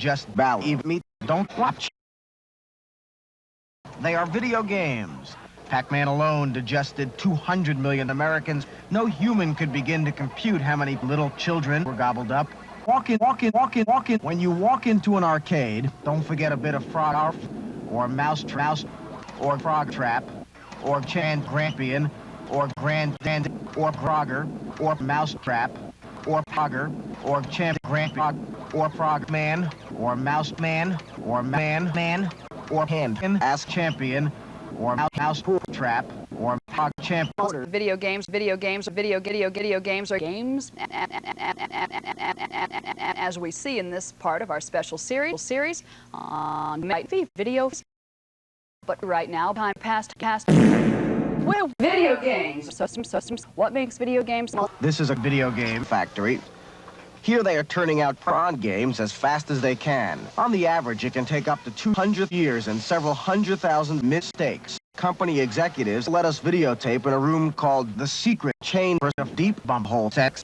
just believe me, don't watch. They are video games. Pac-Man alone digested 200 million Americans. No human could begin to compute how many little children were gobbled up. Walk in. When you walk into an arcade, don't forget a bit of frog or mouse or frog trap or Chan Grampian or Grand or Frogger or mouse trap or Pogger or Chan Grampian or Frog Man or Mouse Man or Man or Hand Ass Champion or Mouse Trap or Pog Champ. Video games are games, as we see in this part of our special series on videos. But right now, time past. Well, video games. What makes video games? This is a video game factory. Here they are turning out prawn games as fast as they can. On the average, it can take up to 200 years and several 100,000 mistakes. Company executives let us videotape in a room called The Secret Chamber of Deep Bumhole Sex.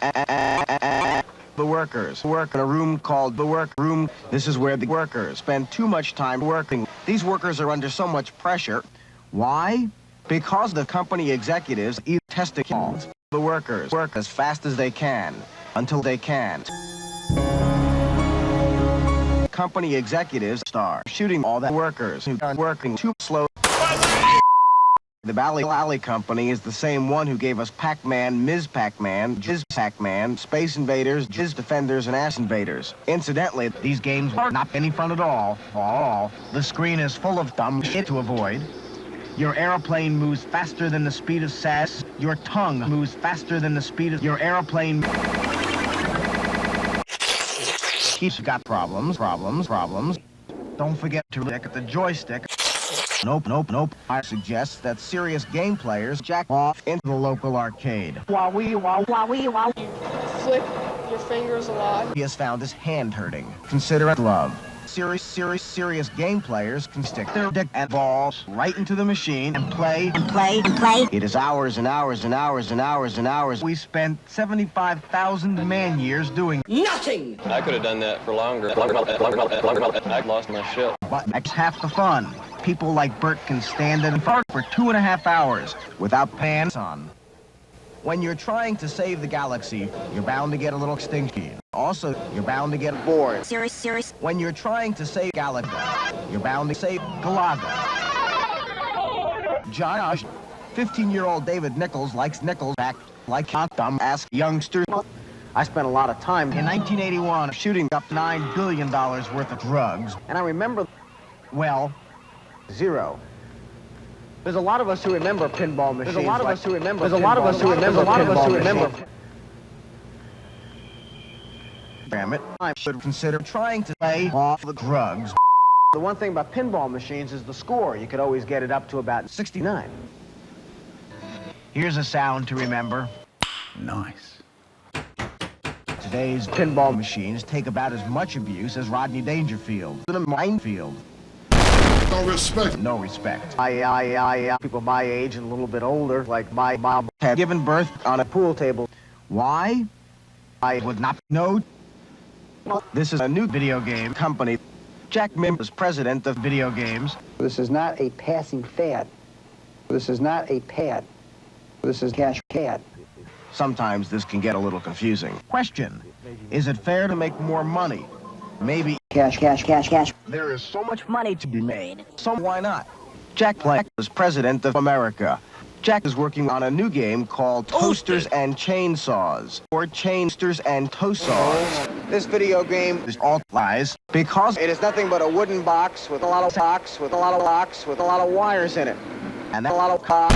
The workers work in a room called the work room. This is where the workers spend too much time working. These workers are under so much pressure. Why? Because the company executives eat testicles. The workers work as fast as they can. Until they can't. Company executives start shooting all the workers who are working too slow. The Bally Company is the same one who gave us Pac-Man, Ms. Pac-Man, Jizz Pac-Man, Space Invaders, Jizz Defenders, and Ass Invaders. Incidentally, these games are not any fun at all. The screen is full of dumb shit to avoid. Your airplane moves faster than the speed of SAS. Your tongue moves faster than the speed of your airplane. He's got problems. Don't forget to look at the joystick. Nope. I suggest that serious game players jack off into the local arcade. Wow. You flick your fingers a lot. He has found his hand hurting. Consider it love. Serious game players can stick their dick and balls right into the machine and play. It is hours and hours. We spent 75,000 man-years doing nothing. I could have done that for longer. I lost my shit. But that's half the fun. People like Bert can stand and fart for 2.5 hours without pants on. When you're trying to save the galaxy, you're bound to get a little stinky. Also, you're bound to get bored. Serious. When you're trying to save Galaga, you're bound to save Galaga. Josh, 15-year-old David Nichols likes Nichols act like a dumb-ass youngster. I spent a lot of time in 1981 shooting up $9 billion worth of drugs. And I remember, well, zero. There's a lot of us who remember pinball machines. There's a lot of us who remember. Damn it, I should consider trying to lay off the drugs. The one thing about pinball machines is the score. You could always get it up to about 69. Here's a sound to remember. Nice. Today's pinball machines take about as much abuse as Rodney Dangerfield in a minefield. No respect. I people my age and a little bit older, like my mom, have given birth on a pool table. Why? I would not know. This is a new video game company. Jack Mim is president of video games. This is not a passing fad. This is not a pad. This is cash cad. Sometimes this can get a little confusing. Question: is it fair to make more money? Maybe. Cash. There is so much money to be made. So why not? Jack Black is president of America. Jack is working on a new game called Toasters and Chainsaws, or Chainsters and Toastsaws. This video game is all lies because it is nothing but a wooden box with a lot of wires in it, and a lot of cocks.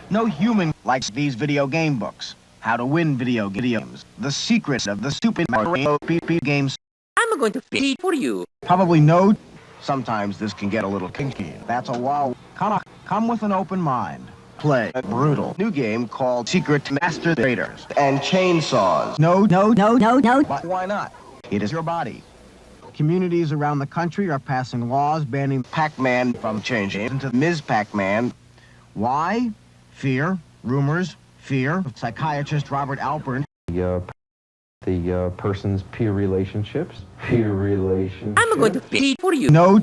No human likes these video game books. How to win video games. The secrets of the stupid Mario PP games. I'm going to pee for you. Probably no. Sometimes this can get a little kinky. That's a wow. Come with an open mind. Play a brutal new game called Secret Master Raiders and Chainsaws. No. But why not? It is your body. Communities around the country are passing laws banning Pac-Man from changing into Ms. Pac-Man. Why? Fear, rumors, fear. Psychiatrist Robert Alpern The person's peer relationships. Peer relationships. I'm going to pay for you. No.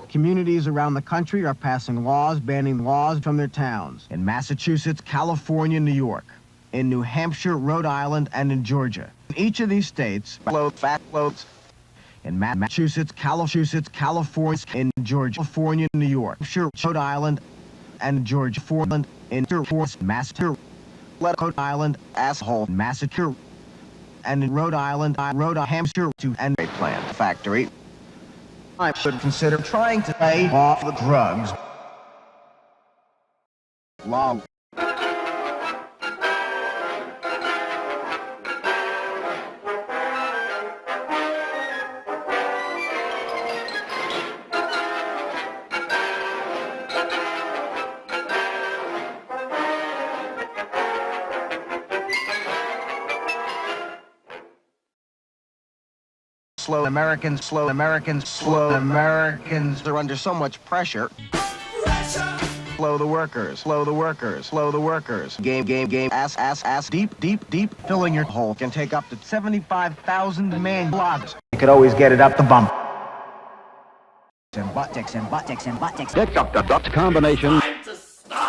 Communities around the country are passing laws banning laws from their towns. In Massachusetts, California, New York. In New Hampshire, Rhode Island, and in Georgia. In each of these states, fat loads. In Massachusetts, California, in Georgia, California, New York, Rhode Island, and Georgia, in Massachusetts, Rhode Island, asshole, Massachusetts, and in Rhode Island, Hampshire, to end a plant factory. I should consider trying to pay off the drugs. Long. Slow Americans are under so much pressure. Slow the workers. Game, ass, deep. Filling your hole can take up to 75,000 man logs. You could always get it up the bump. Pick up the dot combination.